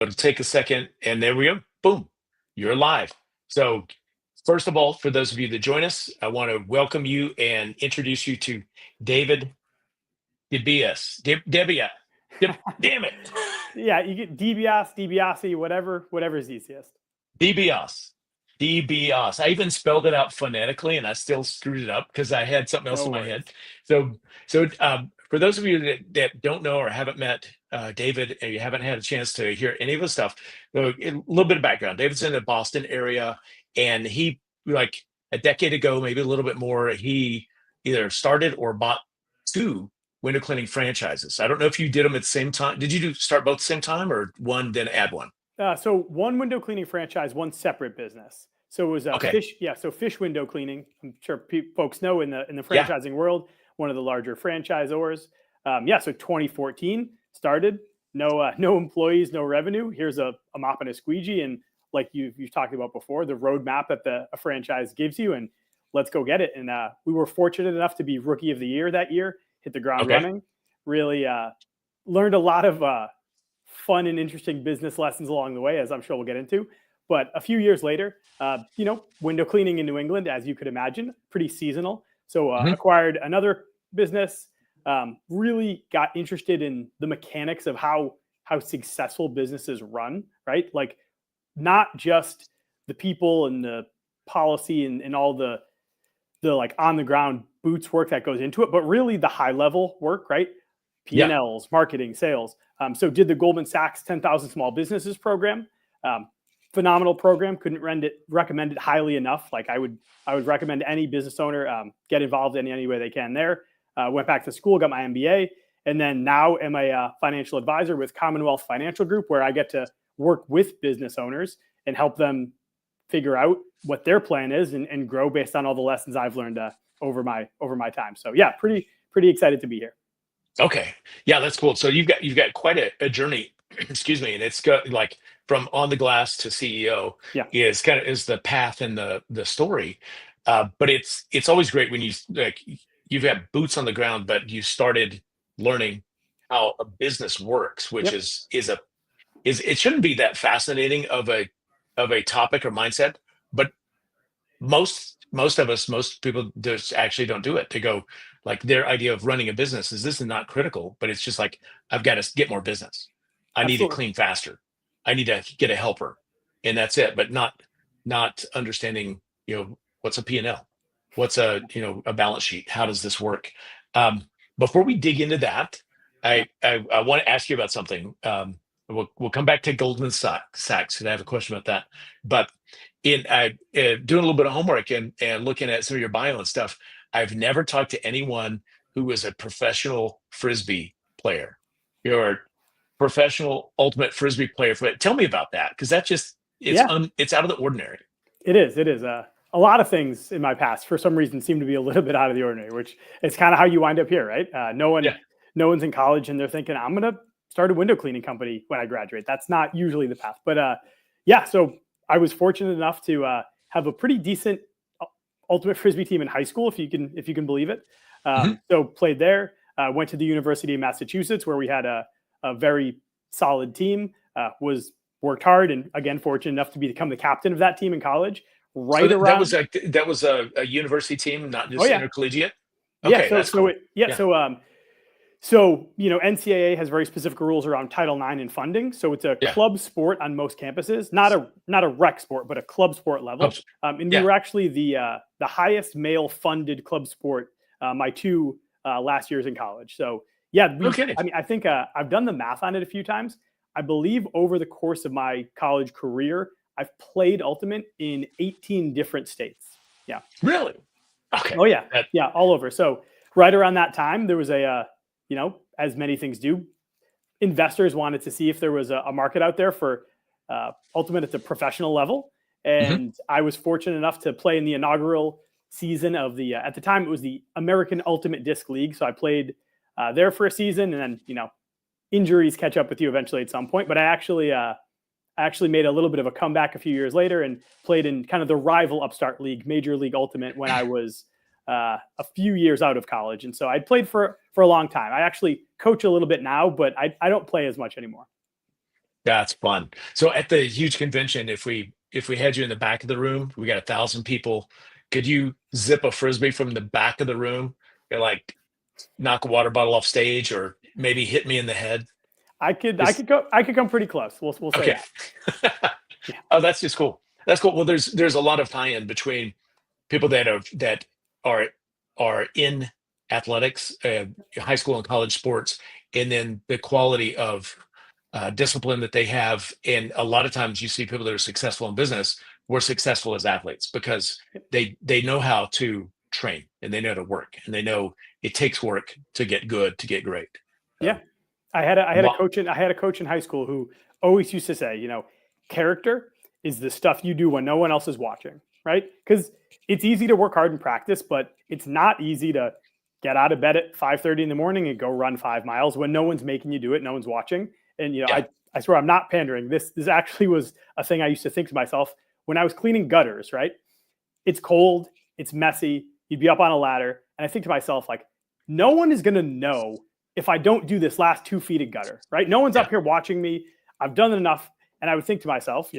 It'll take a second, and there we go. Boom, you're live. So, first of all, for those of you that join us, I want to welcome you and introduce you to David DiBiase. Damn it, Yeah, you get DiBiase, DiBiase, whatever's easiest. DiBiase. DiBiase. I even spelled it out phonetically, and I still screwed it up because I had something else No in my worries. head. So, for those of you that don't know or haven't met David, and you haven't had a chance to hear any of his stuff, a little bit of background. David's in the Boston area, and he, like a decade ago, maybe a little bit more, he either started or bought two window cleaning franchises. I don't know if you did them at the same time. Did you start both at the same time, or one then add one? So one window cleaning franchise, one separate business. So it was a Okay. fish. Yeah, so fish window cleaning. I'm sure folks know in the Yeah. franchising world, one of the larger franchisors. Yeah, so 2014 started. No employees, no revenue. Here's a mop and a squeegee, and like you've talked about before, the roadmap that a franchise gives you, and let's go get it. And we were fortunate enough to be rookie of the year that year. Hit the ground Okay. running. Really learned a lot of fun and interesting business lessons along the way, as I'm sure we'll get into. But a few years later, window cleaning in New England, as you could imagine, pretty seasonal. So Mhm. acquired another business. Really got interested in the mechanics of how successful businesses run. Right, like not just the people and the policy and all the like on the ground boots work that goes into it, but really the high level work, right? Yeah. P&Ls, marketing, sales. So did the Goldman Sachs 10,000 Small Businesses program. Phenomenal program. Couldn't recommend it highly enough. Like I would recommend any business owner get involved in any way they can there. Went back to school, got my MBA, and then now am a financial advisor with Commonwealth Financial Group, where I get to work with business owners and help them figure out what their plan is and grow based on all the lessons I've learned over my time. So yeah, pretty excited to be here. Okay. Yeah, that's cool. So you've got quite a journey, excuse me, and it's got like from on the glass to CEO Yeah, is the path and the story. But it's always great when you've got boots on the ground, but you started learning how a business works, which yep, is it shouldn't be that fascinating of a topic or mindset, but most people just actually don't do it. They go, like, their idea of running a business is, this is not critical, but it's just like, I've got to get more business, I need to absolutely. clean faster, I need to get a helper, and that's it. But not understanding, what's a P&L, what's a balance sheet, how does this work. Before we dig into that, Yeah, I want to ask you about something. We'll come back to Goldman Sachs, and I have a question about that. But in doing a little bit of homework and looking at some of your bio and stuff, I've never talked to anyone who was a professional frisbee player. You're a professional ultimate frisbee player. Tell me about that, because that just yeah, it's out of the ordinary. it is. It is. A lot of things in my past, for some reason, seem to be a little bit out of the ordinary, which is kind of how you wind up here, right? Yeah. No one's in college and they're thinking, I'm going to start a window cleaning company when I graduate. That's not usually the path. But yeah, so I was fortunate enough to have a pretty decent ultimate frisbee team in high school, if you can believe it. Mhm. So played there. Went to the University of Massachusetts, where we had a very solid team. Was worked hard, and again fortunate enough to become the captain of that team in college. So Right that was around. a university team, not Oh just yeah, intercollegiate. yeah. Okay, So that's so cool. it yeah. Yeah. So NCAA has very specific rules around Title IX and funding. So it's a Yeah. club sport on most campuses, not a rec sport, but a club sport level. Oops. And we Yeah. were actually the highest male funded club sport my two last years in college. So yeah, No kidding. I think I've done the math on it a few times. I believe over the course of my college career, I've played Ultimate in 18 different states. Yeah. Really? Okay. Oh yeah, That. yeah, all over. So right around that time, there was as many things do, investors wanted to see if there was a market out there for Ultimate at the professional level, Mhm. and I was fortunate enough to play in the inaugural season of the. At the time, it was the American Ultimate Disc League, so I played there for a season, and then injuries catch up with you eventually at some point. But I actually made a little bit of a comeback a few years later and played in kind of the rival upstart league, Major League Ultimate, when I was a few years out of college. And so I played for a long time. I actually coach a little bit now, but I don't play as much anymore. That's fun. So at the huge convention, if we had you in the back of the room, we got 1,000 people. Could you zip a frisbee from the back of the room and like knock a water bottle off stage, or maybe hit me in the head? Just I could come pretty close. We'll say okay. that. Yeah. Oh, that's just cool. That's cool. Well, there's a lot of tie-in between people that are in athletics, high school and college sports, and then the quality of discipline that they have. And a lot of times, you see people that are successful in business were successful as athletes because they know how to train and they know how to work and they know it takes work to get good, to get great. Yeah. Um, I had a coach in high school who always used to say, character is the stuff you do when no one else is watching, right? Because it's easy to work hard in practice, but it's not easy to get out of bed at 5:30 in the morning and go run 5 miles when no one's making you do it, no one's watching. And yeah, I swear I'm not pandering. This actually was a thing I used to think to myself when I was cleaning gutters, right? It's cold, it's messy, you'd be up on a ladder, and I think to myself, like, no one is gonna know if I don't do this last 2 feet of gutter, right? No one's yeah, up here watching me. I've done enough. And I would think to myself,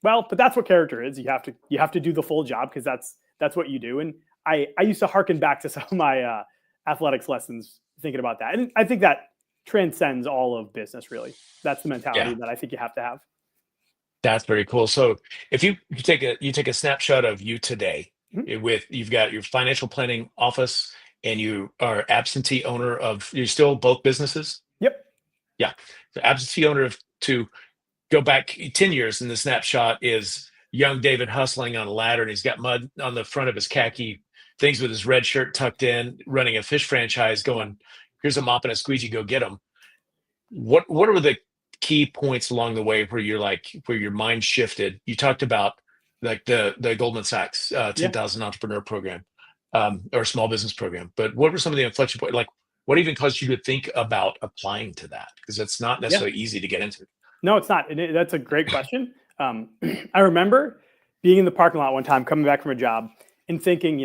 well, but that's what character is. You have to do the full job because that's what you do. And I used to hearken back to some of my athletics lessons thinking about that. And I think that transcends all of business, really. That's the mentality yeah. that I think you have to have. That's very cool. So if you take a snapshot of you today, Mhm. you've got your financial planning office and you are absentee owner of, you're still both businesses? Yep. Yeah. So absentee owner of two. Go back 10 years and the snapshot is young David hustling on a ladder and he's got mud on the front of his khaki things with his red shirt tucked in, running a fish franchise, going, here's a mop and a squeegee, go get them. What are the key points along the way where you're like, where your mind shifted? You talked about like the Goldman Sachs Yeah. 10,000 entrepreneur program, or small business program, but what were some of the inflection points? Like, what even caused you to think about applying to that? Because it's not Yeah. necessarily easy to get into. No, it's not. That's a great question. I remember being in the parking lot one time, coming back from a job, and thinking,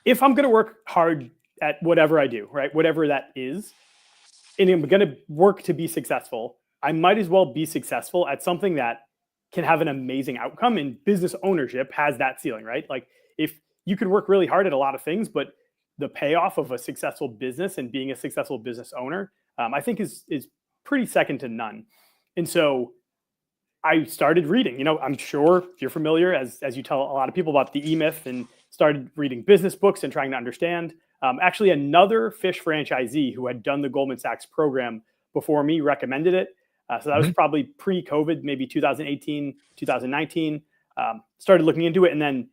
if I'm going to work hard at whatever I do, right, whatever that is, and I'm going to work to be successful, I might as well be successful at something that can have an amazing outcome. And business ownership has that ceiling, right? Like, if you can work really hard at a lot of things, but the payoff of a successful business and being a successful business owner, I think is pretty second to none. And so I started reading. I'm sure you're familiar, as you tell a lot of people, about the E-Myth, and started reading business books and trying to understand. Actually, another fish franchisee who had done the Goldman Sachs program before me recommended it. So that was Mhm. probably pre-COVID, maybe 2018, 2019. Started looking into it, and then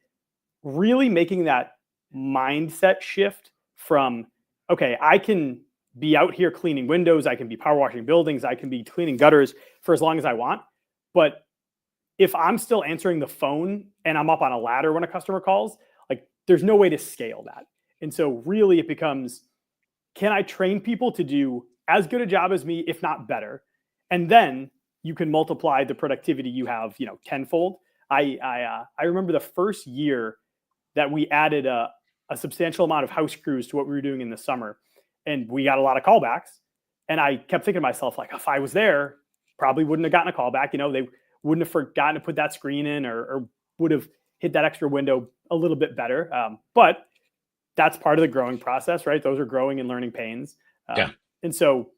really making that mindset shift from, okay, I can be out here cleaning windows, I can be power washing buildings, I can be cleaning gutters for as long as I want. But if I'm still answering the phone and I'm up on a ladder when a customer calls, like, there's no way to scale that. And so really it becomes, can I train people to do as good a job as me, if not better? And then you can multiply the productivity you have, tenfold. I remember the first year that we added a substantial amount of house crews to what we were doing in the summer, and we got a lot of callbacks. And I kept thinking to myself, like, if I was there, probably wouldn't have gotten a callback. They wouldn't have forgotten to put that screen in, or would have hit that extra window a little bit better. But that's part of the growing process, right? Those are growing and learning pains. Yeah. And so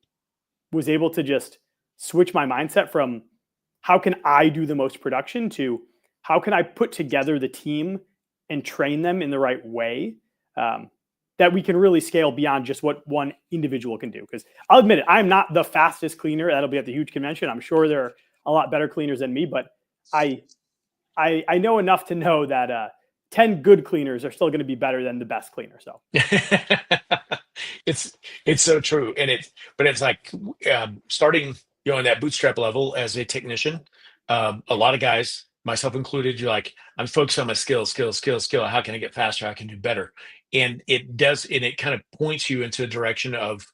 was able to just switch my mindset from how can I do the most production to how can I put together the team and train them in the right way, that we can really scale beyond just what one individual can do. Because I'll admit it, I'm not the fastest cleaner that'll be at the huge convention. I'm sure there are a lot better cleaners than me, but I know enough to know that 10 good cleaners are still going to be better than the best cleaner. So it's so true, and it's like, starting, on that bootstrap level as a technician. A lot of guys, myself included, you're like, I'm focused on my skill. How can I get faster? How can I do better? And it kind of points you into a direction of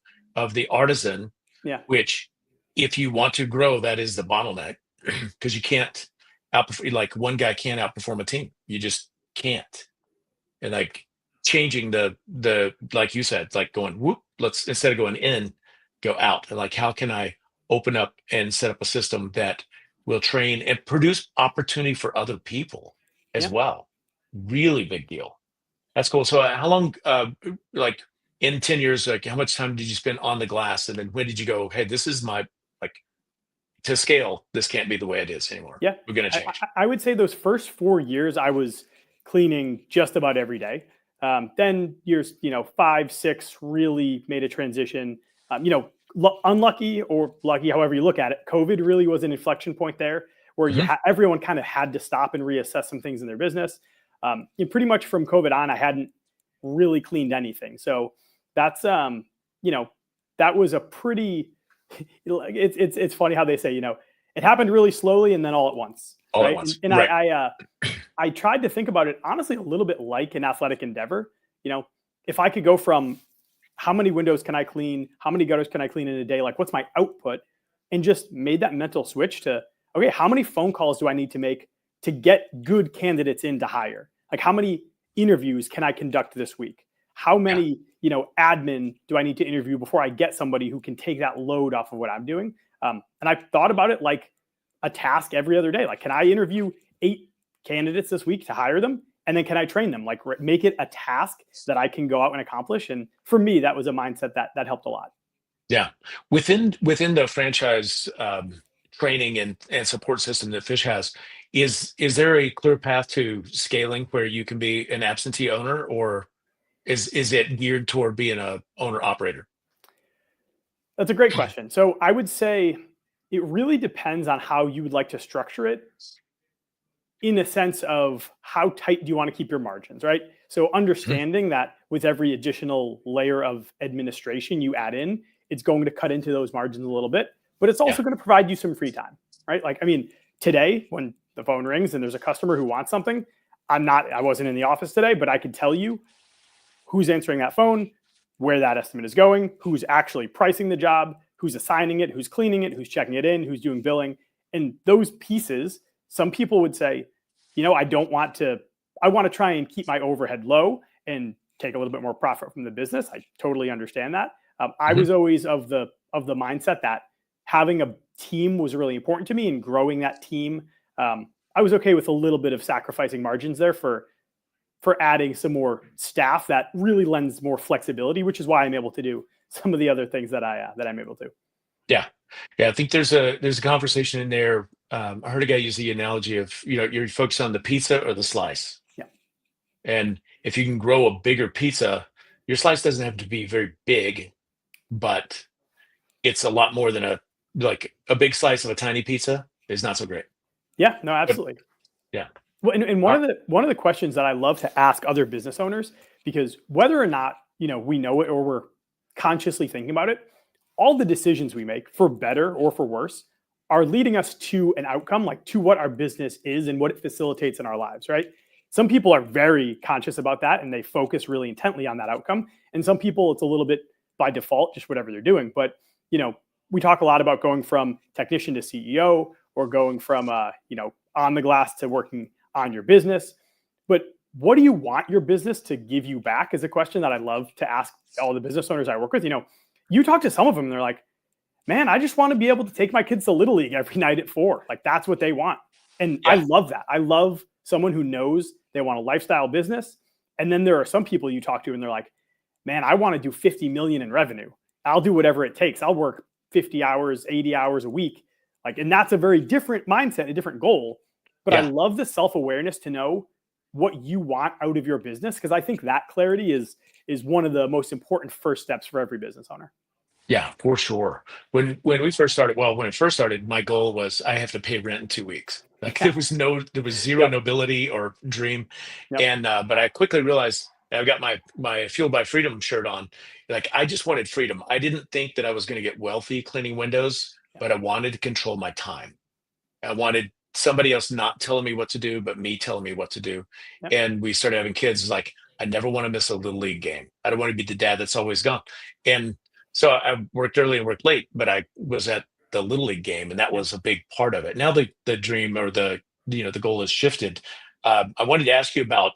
the artisan, yeah, which, if you want to grow, that is the bottleneck, because you can't outperform. Like, one guy can't outperform a team. You just can't. And like, changing the like you said, like, going whoop, let's, instead of going in, go out. And like, how can I open up and set up a system that will train and produce opportunity for other people as Yeah. well. Really big deal. That's cool. So how long, like in 10 years, like how much time did you spend on the glass? And then when did you go, hey, this is my, like to scale, this can't be the way it is anymore. Yeah. We're going to I, change. I would say those first 4 years, I was cleaning just about every day. Then years, 5, 6 really made a transition. Unlucky or lucky, however you look at it, COVID really was an inflection point there where everyone kind of had to stop and reassess some things in their business. And pretty much from COVID on, I hadn't really cleaned anything. So that's, that was a pretty, it's funny how they say, it happened really slowly and then all at once. All at Right. once. And Right. I tried to think about it honestly a little bit like an athletic endeavor. If I could go from how many windows can I clean, how many gutters can I clean in a day, like what's my output, and just made that mental switch to, okay, how many phone calls do I need to make to get good candidates in to hire? Like how many interviews can I conduct this week? How many, admin do I need to interview before I get somebody who can take that load off of what I'm doing? And I thought about it like a task every other day. Like, can I interview 8 candidates this week to hire them? And then can I train them? Like make it a task that I can go out and accomplish. And for me, that was a mindset that helped a lot. Yeah. Within the franchise training and support system that Fish has, is there a clear path to scaling where you can be an absentee owner, or is it geared toward being a owner operator? That's a great question. So I would say it really depends on how you would like to structure it, in a sense of how tight do you want to keep your margins, right? So understanding that with every additional layer of administration you add in, it's going to cut into those margins a little bit, but it's also going to provide you some free time, right? Like, I mean, today when the phone rings and there's a customer who wants something, I wasn't in the office today, but I could tell you who's answering that phone, where that estimate is going, who's actually pricing the job, who's assigning it, who's cleaning it, who's checking it in, who's doing billing. And those pieces, some people would say, I want to try and keep my overhead low and take a little bit more profit from the business. I totally understand that. I was always of the mindset that having a team was really important to me, and growing that team. I was okay with a little bit of sacrificing margins there for adding some more staff that really lends more flexibility, which is why I'm able to do some of the other things that I'm able to. Yeah. Yeah. I think there's a conversation in there. I heard a guy use the analogy of, you're focused on the pizza or the slice. Yeah. And if you can grow a bigger pizza, your slice doesn't have to be very big, but it's a lot more than a big slice of a tiny pizza is not so great. Yeah, no, absolutely. Yeah. Well, and one of the questions that I love to ask other business owners, because whether or not, we know it or we're consciously thinking about it, all the decisions we make, for better or for worse, are leading us to an outcome, like to what our business is and what it facilitates in our lives, right? Some people are very conscious about that and they focus really intently on that outcome. And some people, it's a little bit by default, just whatever they're doing. But, we talk a lot about going from technician to CEO, or going from, on the glass to working on your business. But what do you want your business to give you back is a question that I love to ask all the business owners I work with. You talk to some of them and they're like, man, I just want to be able to take my kids to Little League every night at 4. Like, that's what they want. And I love that. I love someone who knows they want a lifestyle business. And then there are some people you talk to and they're like, man, I want to do 50 million in revenue. I'll do whatever it takes. I'll work 50 hours, 80 hours a week. And that's a very different mindset, a different goal. But I love the self-awareness to know what you want out of your business, because I think that clarity is one of the most important first steps for every business owner. Yeah, for sure. When it first started, my goal was I have to pay rent in 2 weeks. Like there was zero nobility or dream. And but I quickly realized I've got my Fueled by Freedom shirt on. Like I just wanted freedom. I didn't think that I was going to get wealthy cleaning windows, but I wanted to control my time. I wanted somebody else not telling me what to do, but me telling me what to do. And we started having kids. Like I never want to miss a Little League game. I don't want to be the dad that's always gone. And so I worked early and worked late, but I was at the Little League game, and that was a big part of it. Now the dream, or the goal has shifted. I wanted to ask you about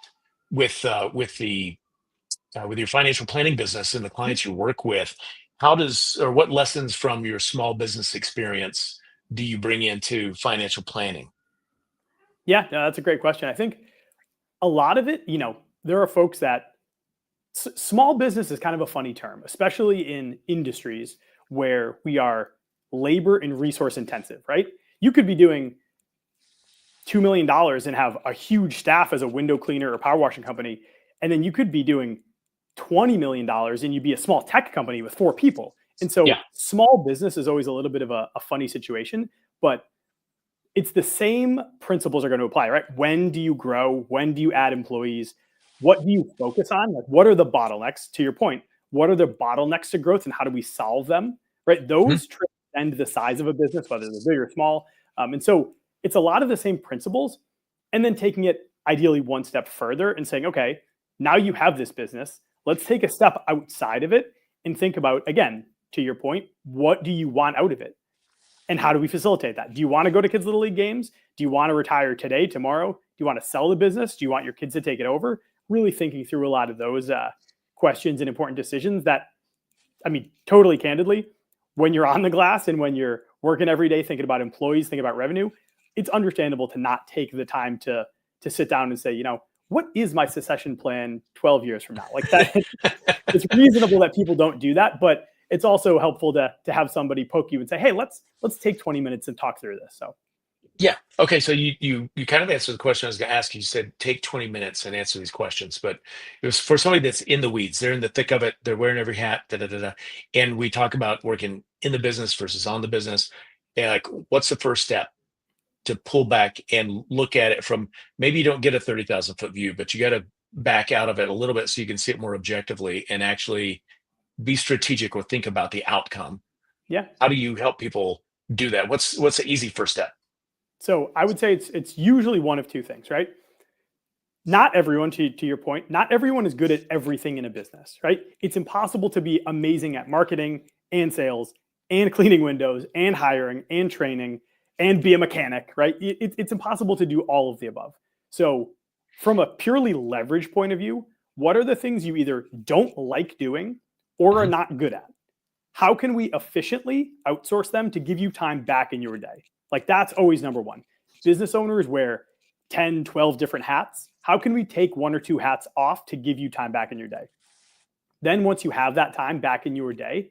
with your financial planning business and the clients you work with. what lessons from your small business experience do you bring into financial planning? Yeah, no, that's a great question. I think a lot of it, there are folks that small business is kind of a funny term, especially in industries where we are labor and resource intensive, right? You could be doing $2 million and have a huge staff as a window cleaner or power washing company. And then you could be doing $20 million and you'd be a small tech company with 4 people. And so Yeah. small business is always a little bit of a funny situation, but it's the same principles are going to apply, right? When do you grow? When do you add employees? What do you focus on? Like, what are the bottlenecks? To your point, what are the bottlenecks to growth and how do we solve them? Right? Mhm. Those transcend the size of a business, whether they're big or small. And so it's a lot of the same principles. And then taking it ideally one step further and saying, okay, now you have this business. Let's take a step outside of it and think about, again, to your point, what do you want out of it? And how do we facilitate that? Do you want to go to kids' little league games? Do you want to retire today, tomorrow? Do you want to sell the business? Do you want your kids to take it over? Really thinking through a lot of those questions and important decisions that, I mean, totally candidly, when you're on the glass and when you're working every day thinking about employees, thinking about revenue, it's understandable to not take the time to sit down and say, what is my succession plan 12 years from now? Like that, it's reasonable that people don't do that, but it's also helpful to have somebody poke you and say, hey, let's take 20 minutes and talk through this. So Yeah. Okay. So you kind of answered the question I was going to ask you. You said take 20 minutes and answer these questions, but it was for somebody that's in the weeds. They're in the thick of it. They're wearing every hat. Da, da, da, da. And we talk about working in the business versus on the business. And like, what's the first step to pull back and look at it from, maybe you don't get a 30,000 foot view, but you got to back out of it a little bit so you can see it more objectively and actually be strategic or think about the outcome. yeah. How do you help people do that? What's the easy first step? So I would say it's usually one of two things, right? Not everyone, to your point, not everyone is good at everything in a business, right? It's impossible to be amazing at marketing and sales and cleaning windows and hiring and training and be a mechanic, right? It's impossible to do all of the above. So from a purely leverage point of view, what are the things you either don't like doing or are Mhm. not good at? How can we efficiently outsource them to give you time back in your day? Like that's always number one. Business owners wear 10, 12 different hats. How can we take 1 or 2 hats off to give you time back in your day? Then once you have that time back in your day,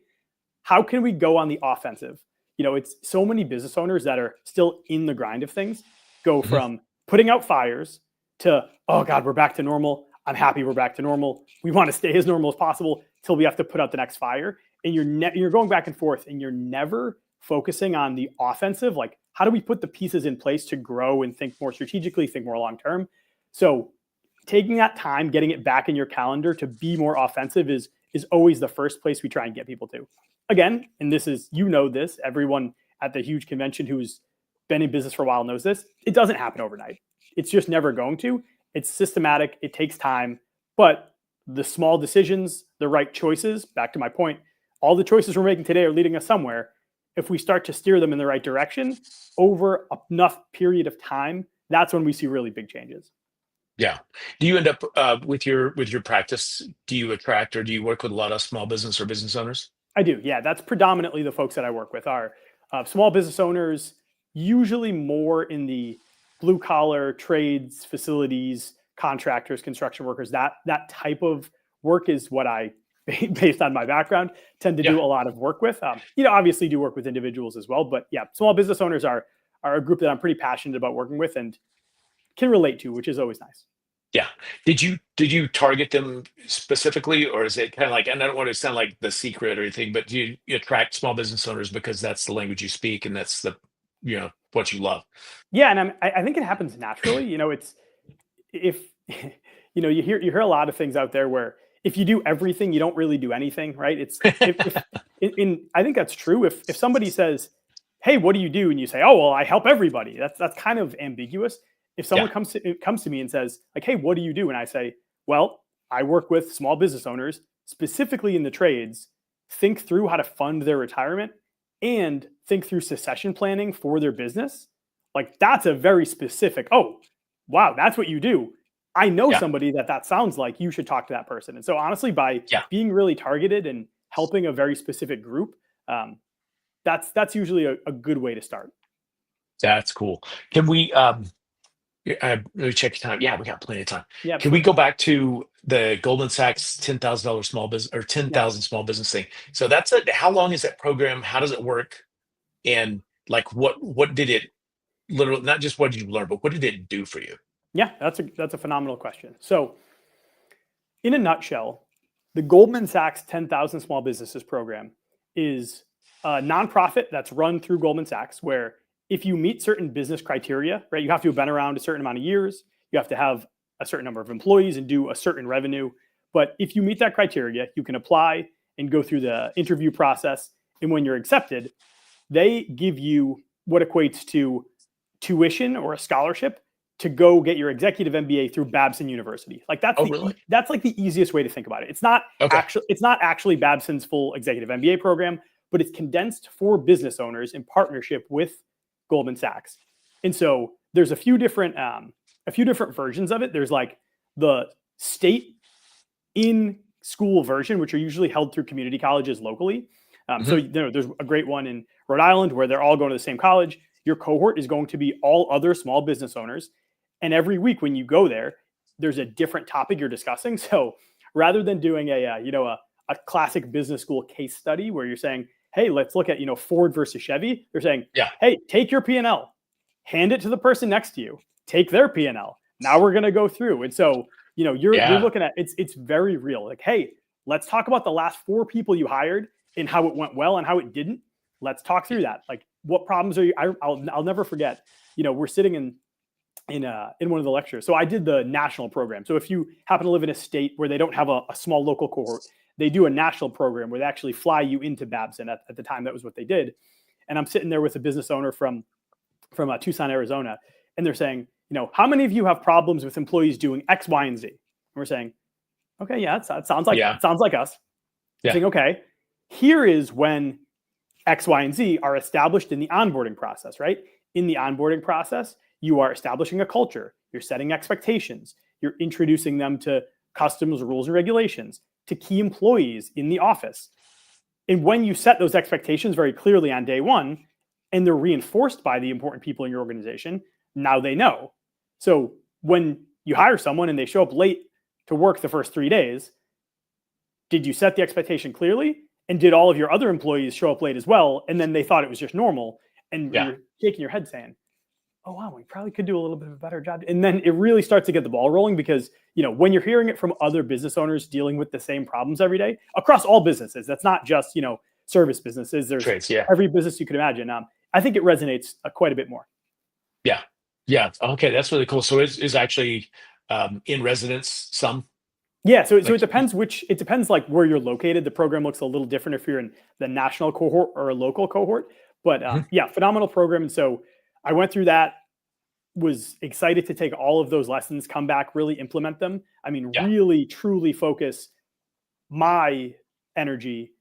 how can we go on the offensive? It's so many business owners that are still in the grind of things go Mhm. from putting out fires to, oh God, we're back to normal. I'm happy we're back to normal. We want to stay as normal as possible till we have to put out the next fire. And you're going back and forth and you're never focusing on the offensive. Like, how do we put the pieces in place to grow and think more strategically, think more long term? So taking that time, getting it back in your calendar to be more offensive is always the first place we try and get people to. Again, and this is, this, everyone at the huge convention who's been in business for a while knows this. It doesn't happen overnight. It's just never going to. It's systematic. It takes time, but the small decisions, the right choices, back to my point, all the choices we're making today are leading us somewhere. If we start to steer them in the right direction over enough period of time, that's when we see really big changes. Yeah. Do you end up with your practice? Do you attract or do you work with a lot of small business or business owners? I do. Yeah, that's predominantly the folks that I work with are small business owners, usually more in the blue collar trades, facilities, contractors, construction workers. That type of work is what I, based on my background, tend to Yeah. do a lot of work with. Obviously do work with individuals as well, but yeah, small business owners are a group that I'm pretty passionate about working with and can relate to, which is always nice. Yeah. Did you target them specifically, or is it kind of like, and I don't want to sound like the secret or anything, but do you attract small business owners because that's the language you speak and that's what you love? Yeah, and I think it happens naturally. It's if you hear a lot of things out there where if you do everything, you don't really do anything, right? It's if I think that's true. If somebody says, "Hey, what do you do?" and you say, "Oh, well, I help everybody," that's kind of ambiguous. If Yeah. someone comes to me and says, like, "Hey, what do you do?" and I say, "Well, I work with small business owners, specifically in the trades, think through how to fund their retirement and think through succession planning for their business." Like that's a very specific, "Oh, wow, that's what you do." I know Yeah. somebody that sounds like, you should talk to that person. And so honestly, by Yeah. being really targeted and helping a very specific group, that's usually a good way to start. That's cool. Can we let me check your time. Yeah, we got plenty of time. Yeah, Can we absolutely. go back to the Goldman Sachs $10,000 small business or Yeah. 10,000 small business thing? So how long is that program? How does it work? And like what did it literally, not just what did you learn, but what did it do for you? Yeah, that's a phenomenal question. So, in a nutshell, the Goldman Sachs 10,000 Small Businesses program is a nonprofit that's run through Goldman Sachs, where if you meet certain business criteria, right, you have to have been around a certain amount of years, you have to have a certain number of employees and do a certain revenue. But if you meet that criteria, you can apply and go through the interview process. And when you're accepted, they give you what equates to tuition or a scholarship to go get your executive MBA through Babson University. Like Oh, really? that's like the easiest way to think about it. It's not Okay. actually Babson's full executive MBA program, but it's condensed for business owners in partnership with Goldman Sachs. And so there's a few different versions of it. There's like the state in school version, which are usually held through community colleges locally. So there's a great one in Rhode Island where they're all going to the same college. Your cohort is going to be all other small business owners. And every week when you go there, there's a different topic you're discussing. So rather than doing a classic business school case study where you're saying, hey, let's look at, Ford versus Chevy. They're saying, Yeah. hey, take your P&L, hand it to the person next to you, take their P&L. Now we're going to go through. And so, you're looking at, it's very real. Like, hey, let's talk about the last 4 people you hired and how it went well and how it didn't. Let's talk through that. Like, what problems are you? I'll never forget. We're sitting in one of the lectures. So I did the national program. So if you happen to live in a state where they don't have a small local cohort, they do a national program where they actually fly you into Babson. At the time, that was what they did. And I'm sitting there with a business owner from Tucson, Arizona, and they're saying, how many of you have problems with employees doing X, Y, and Z? And we're saying, okay, yeah, it sounds like us. Yeah. Saying, okay, here is when X, Y, and Z are established in the onboarding process, right? In the onboarding process, you are establishing a culture. You're setting expectations. You're introducing them to customs, rules, and regulations, to key employees in the office. And when you set those expectations very clearly on day one, and they're reinforced by the important people in your organization, now they know. So when you hire someone and they show up late to work the first 3 days, did you set the expectation clearly? And did all of your other employees show up late as well? And then they thought it was just normal. And you're shaking your head saying, oh, wow, we probably could do a little bit of a better job. And then it really starts to get the ball rolling because, when you're hearing it from other business owners dealing with the same problems every day across all businesses, that's not just, service businesses. There's Trades, every business you could imagine. I think it resonates quite a bit more. Yeah. Yeah. Okay. That's really cool. So it's actually in residence some? Yeah. So it depends like where you're located. The program looks a little different if you're in the national cohort or a local cohort, but yeah, phenomenal program. And so I went through that, was excited to take all of those lessons, come back, really implement them. I mean, really, truly focus my energy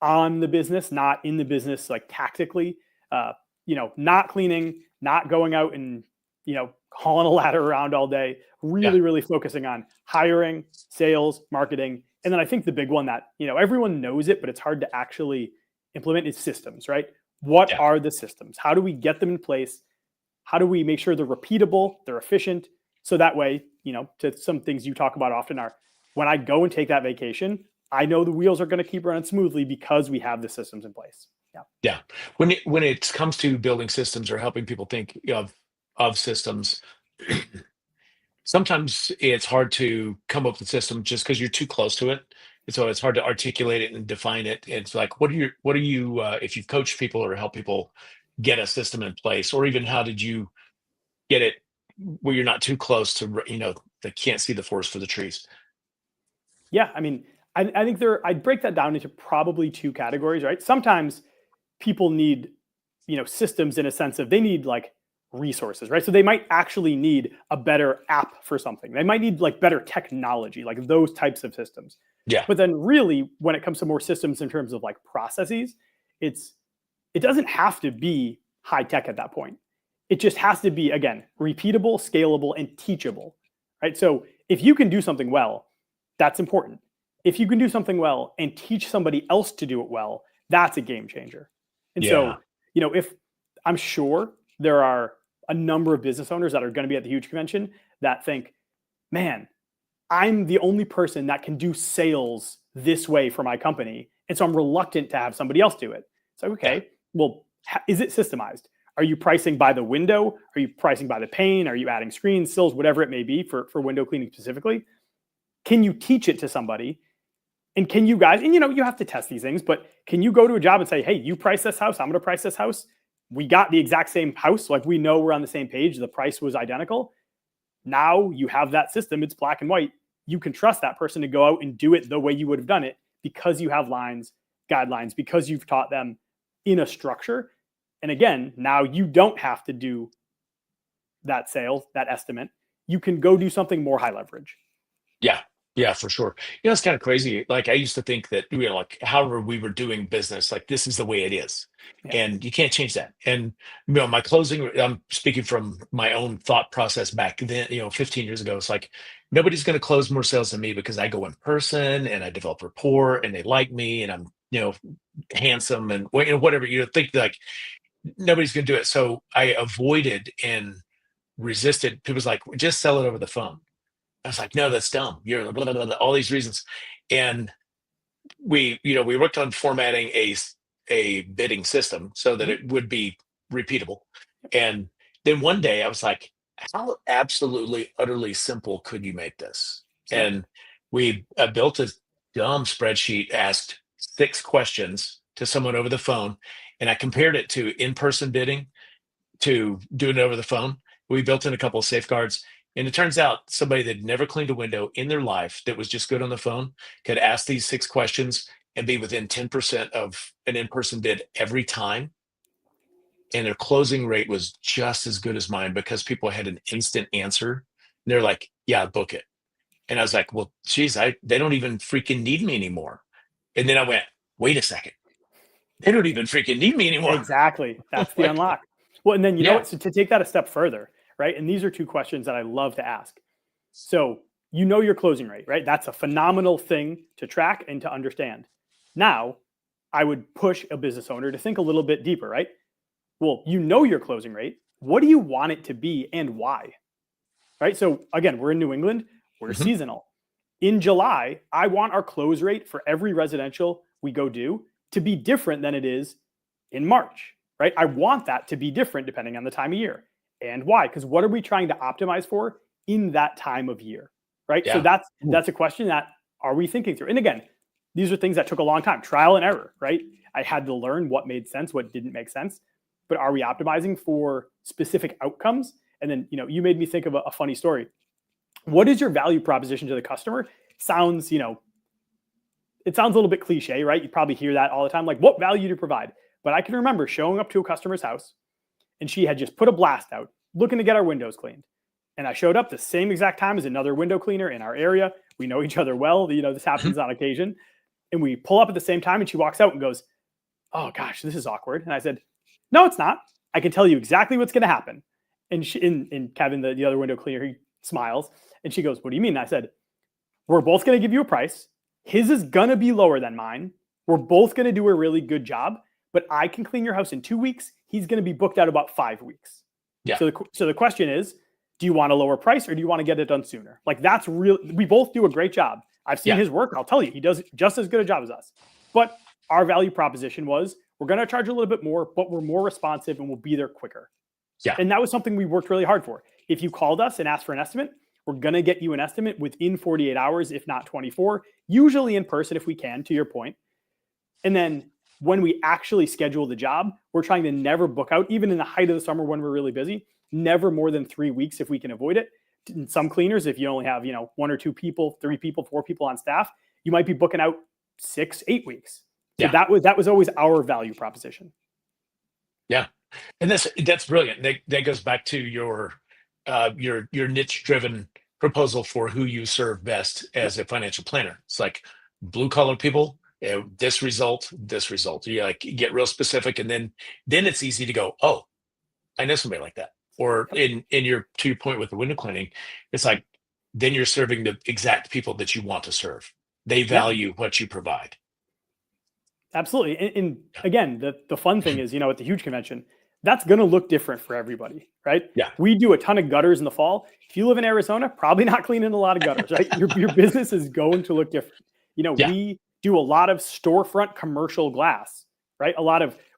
on the business, not in the business, like tactically, not cleaning, not going out and, hauling a ladder around all day, really focusing on hiring, sales, marketing. And then I think the big one that, everyone knows it, but it's hard to actually implement is systems, right? What are the systems? How do we get them in place? How do we make sure they're repeatable, they're efficient? So that way, to some things you talk about often are, when I go and take that vacation, I know the wheels are going to keep running smoothly because we have the systems in place. Yeah. When it comes to building systems or helping people think of systems, sometimes it's hard to come up with a system just because you're too close to it. And so it's hard to articulate it and define it. It's like, what are you, if you've coached people or help people get a system in place, or even how did you get it where you're not too close to, they can't see the forest for the trees? Yeah. I mean, I think I'd break that down into probably 2 categories, right? Sometimes people need, systems in a sense of they need like resources, right? So they might actually need a better app for something. They might need like better technology, like those types of systems. Yeah. But then really when it comes to more systems in terms of like processes, it doesn't have to be high tech at that point. It just has to be, again, repeatable, scalable, and teachable, right? So if you can do something well, that's important. if you can do something well and teach somebody else to do it well, that's a game changer. And Yeah. so, if I'm sure there are a number of business owners that are going to be at the huge convention that think, man, I'm the only person that can do sales this way for my company. And so I'm reluctant to have somebody else do it. It's like, okay, well, is it systemized? Are you pricing by the window? Are you pricing by the pane? Are you adding screens, sills, whatever it may be for window cleaning specifically? Can you teach it to somebody? And can you guys, and you have to test these things, but can you go to a job and say, hey, you price this house, I'm going to price this house. We got the exact same house. Like, we know we're on the same page. The price was identical. Now you have that system. It's black and white. You can trust that person to go out and do it the way you would have done it because you have lines, guidelines, because you've taught them in a structure. And again, now you don't have to do that sale, that estimate. You can go do something more high leverage. Yeah. Yeah, for sure. It's kind of crazy. Like, I used to think that, like, however we were doing business, like, this is the way it is. Yeah. And you can't change that. And, my closing, I'm speaking from my own thought process back then, 15 years ago. It's like, nobody's going to close more sales than me because I go in person and I develop rapport and they like me and I'm, handsome and whatever, think like nobody's going to do it. So I avoided and resisted. People's like, just sell it over the phone. I was like, no, that's dumb. You're blah, blah, blah, blah, all these reasons. And we worked on formatting a bidding system so that it would be repeatable. And then one day I was like, how absolutely, utterly simple could you make this? And we built a dumb spreadsheet, asked 6 questions to someone over the phone. And I compared it to in-person bidding to doing it over the phone. We built in a couple of safeguards. And it turns out somebody that never cleaned a window in their life that was just good on the phone could ask these 6 questions and be within 10% of an in-person bid every time. And their closing rate was just as good as mine because people had an instant answer. And they're like, yeah, book it. And I was like, well, geez, they don't even freaking need me anymore. And then I went, wait a second. They don't even freaking need me anymore. Exactly. That's the unlock. Well, and then, know what? So to take that a step further, right? And these are 2 questions that I love to ask. So, your closing rate, right? That's a phenomenal thing to track and to understand. Now, I would push a business owner to think a little bit deeper, right? Well, your closing rate. What do you want it to be and why? Right? So again, we're in New England. We're seasonal. In July, I want our close rate for every residential we go do to be different than it is in March, right? I want that to be different depending on the time of year. And why? Because what are we trying to optimize for in that time of year, right? Yeah. So that's a question that are we thinking through? And again, these are things that took a long time, trial and error, right? I had to learn what made sense, what didn't make sense. But are we optimizing for specific outcomes? And then, you made me think of a funny story. What is your value proposition to the customer? Sounds, it sounds a little bit cliche, right? You probably hear that all the time. Like, what value do you provide? But I can remember showing up to a customer's house and she had just put a blast out looking to get our windows cleaned. And I showed up the same exact time as another window cleaner in our area. We know each other well. This happens on occasion. And we pull up at the same time and she walks out and goes, oh gosh, this is awkward. And I said, no, it's not. I can tell you exactly what's going to happen. And Kevin, the other window cleaner, he smiles and she goes, what do you mean? And I said, we're both going to give you a price. His is going to be lower than mine. We're both going to do a really good job, but I can clean your house in 2 weeks. He's going to be booked out about 5 weeks. Yeah. So the question is, do you want a lower price or do you want to get it done sooner? Like, that's real. We both do a great job. I've seen his work. I'll tell you, he does just as good a job as us. But our value proposition was, we're going to charge a little bit more, but we're more responsive and we'll be there quicker. Yeah. And that was something we worked really hard for. If you called us and asked for an estimate, we're going to get you an estimate within 48 hours, if not 24, usually in person if we can, to your point. And then when we actually schedule the job, we're trying to never book out, even in the height of the summer when we're really busy, never more than 3 weeks if we can avoid it. In some cleaners, if you only have, 1 or 2 people, 3 people, 4 people on staff, you might be booking out 6, 8 weeks. So that was always our value proposition. Yeah. And that's brilliant. That goes back to your niche driven proposal for who you serve best as a financial planner. It's like blue collar people, this result. You get real specific, and then it's easy to go, oh, I know somebody like that. Or to your point with the window cleaning, it's like then you're serving the exact people that you want to serve. they value what you provide. Absolutely. And again, the fun thing is, at the huge convention, that's going to look different for everybody, right? Yeah. We do a ton of gutters in the fall. If you live in Arizona, probably not cleaning a lot of gutters, right? Your business is going to look different. We do a lot of storefront commercial glass, right?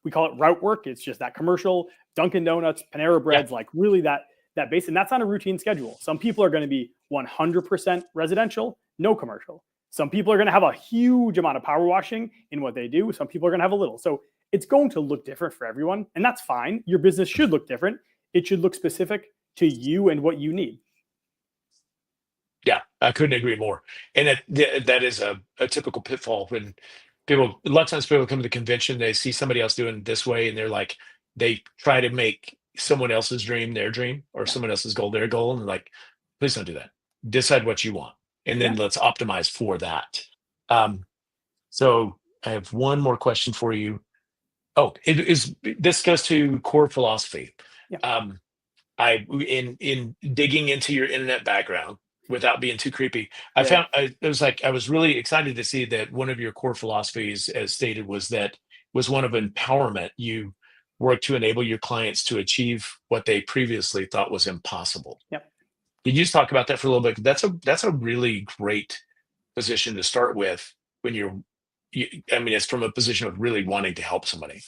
We call it route work. It's just that commercial Dunkin' Donuts, Panera Breads, like really that base. And that's on a routine schedule. Some people are going to be 100% residential, no commercial. Some people are going to have a huge amount of power washing in what they do. Some people are going to have a little. So it's going to look different for everyone. And that's fine. Your business should look different. It should look specific to you and what you need. Yeah, I couldn't agree more. And that is a typical pitfall when a lot of times people come to the convention, they see somebody else doing it this way, and they try to make someone else's dream their dream, or someone else's goal their goal. And they're like, please don't do that. Decide what you want. And then let's optimize for that. So I have one more question for you. Oh, this goes to core philosophy. Yeah. In digging into your internet background, without being too creepy, I was really excited to see that one of your core philosophies, as stated, was one of empowerment. You work to enable your clients to achieve what they previously thought was impossible. Yep. Could you just talk about that for a little bit? That's a really great position to start with when it's from a position of really wanting to help somebody.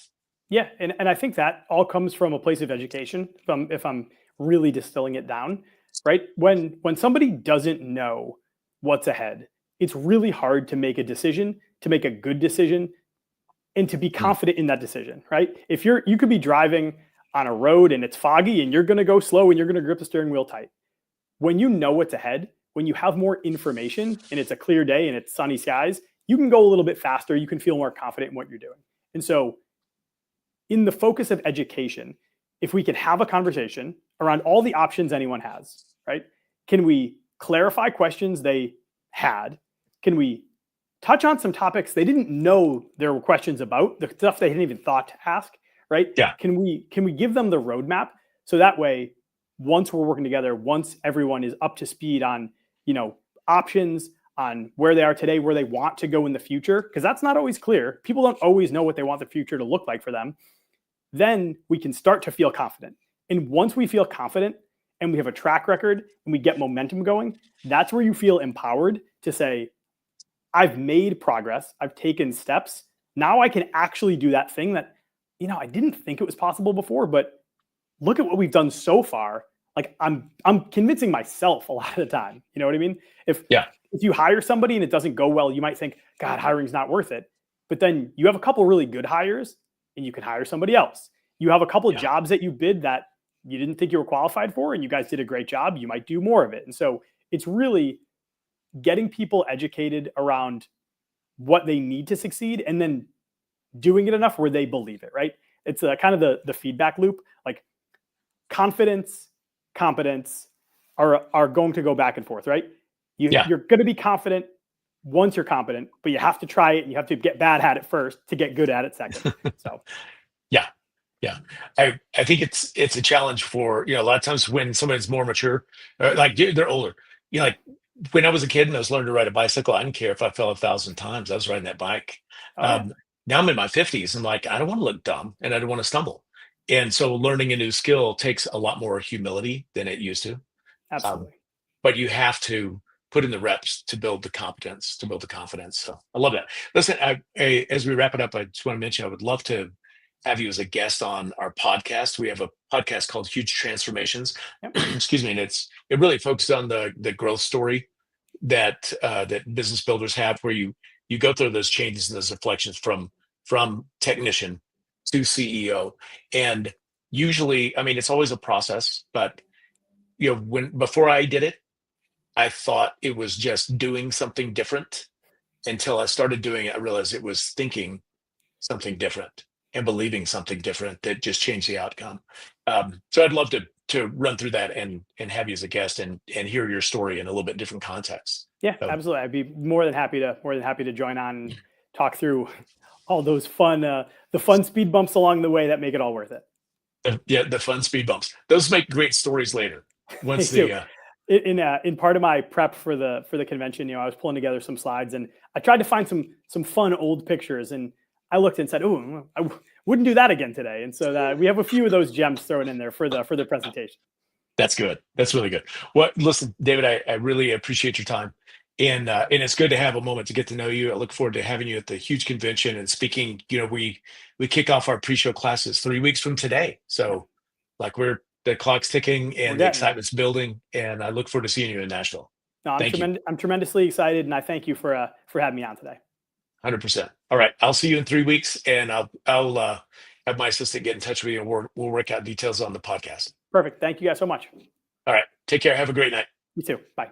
Yeah. And I think that all comes from a place of education, if I'm really distilling it down, right? When somebody doesn't know what's ahead, it's really hard to make a decision, to make a good decision, and to be confident in that decision, right? If you could be driving on a road and it's foggy and you're going to go slow and you're going to grip the steering wheel tight. When you know what's ahead, when you have more information and it's a clear day and it's sunny skies, you can go a little bit faster. You can feel more confident in what you're doing. And so in the focus of education, if we can have a conversation around all the options anyone has, right? Can we clarify questions they had? Can we touch on some topics they didn't know there were questions about, the stuff they hadn't even thought to ask, right? Yeah. Can we give them the roadmap so that way, once we're working together, once everyone is up to speed on, options, on where they are today, where they want to go in the future, because that's not always clear. People don't always know what they want the future to look like for them. Then we can start to feel confident. And once we feel confident and we have a track record and we get momentum going, that's where you feel empowered to say, I've made progress. I've taken steps. Now I can actually do that thing that, I didn't think it was possible before, but look at what we've done so far. Like I'm convincing myself a lot of the time. You know what I mean? If you hire somebody and it doesn't go well, you might think, God, hiring's not worth it. But then you have a couple really good hires and you can hire somebody else. You have a couple of jobs that you bid that you didn't think you were qualified for and you guys did a great job. You might do more of it. And so it's really getting people educated around what they need to succeed and then doing it enough where they believe it, right? It's kind of the feedback loop. Like confidence, competence are going to go back and forth, right? You're going to be confident once you're competent, but you have to try it and you have to get bad at it first to get good at it second. So, yeah. I think it's a challenge for, a lot of times when somebody's more mature, like they're older, like when I was a kid and I was learning to ride a bicycle, I didn't care if I fell 1,000 times. I was riding that bike. Now I'm in my 50s. I'm like, I don't want to look dumb and I don't want to stumble. And so learning a new skill takes a lot more humility than it used to. Absolutely. But you have to put in the reps to build the competence, to build the confidence. So I love that. Listen, as we wrap it up, I just want to mention, I would love to have you as a guest on our podcast. We have a podcast called Huge Transformations. Yep. Excuse me. And it really focuses on the growth story that business builders have, where you go through those changes and those inflections from technician to CEO. And usually, it's always a process, but before I did it, I thought it was just doing something different. Until I started doing it, I realized it was thinking something different and believing something different that just changed the outcome. So I'd love to run through that and have you as a guest and hear your story in a little bit different context. Yeah, So, absolutely. I'd be more than happy to join on and talk through all those the fun speed bumps along the way that make it all worth it. the fun speed bumps. Those make great stories later. Once They the In part of my prep for the convention, I was pulling together some slides, and I tried to find some fun old pictures, and I looked and said, "Oh, I wouldn't do that again today." And so we have a few of those gems thrown in there for the presentation. That's good. That's really good. Well, listen, David, I really appreciate your time. And it's good to have a moment to get to know you. I look forward to having you at the huge convention and speaking. We kick off our pre-show classes 3 weeks from today. So like the clock's ticking and the excitement's building. And I look forward to seeing you in Nashville. No, I'm tremendously excited, and I thank you for having me on today. 100%. All right. I'll see you in 3 weeks, and I'll have my assistant get in touch with you, and we'll work out details on the podcast. Perfect. Thank you guys so much. All right. Take care. Have a great night. You too. Bye.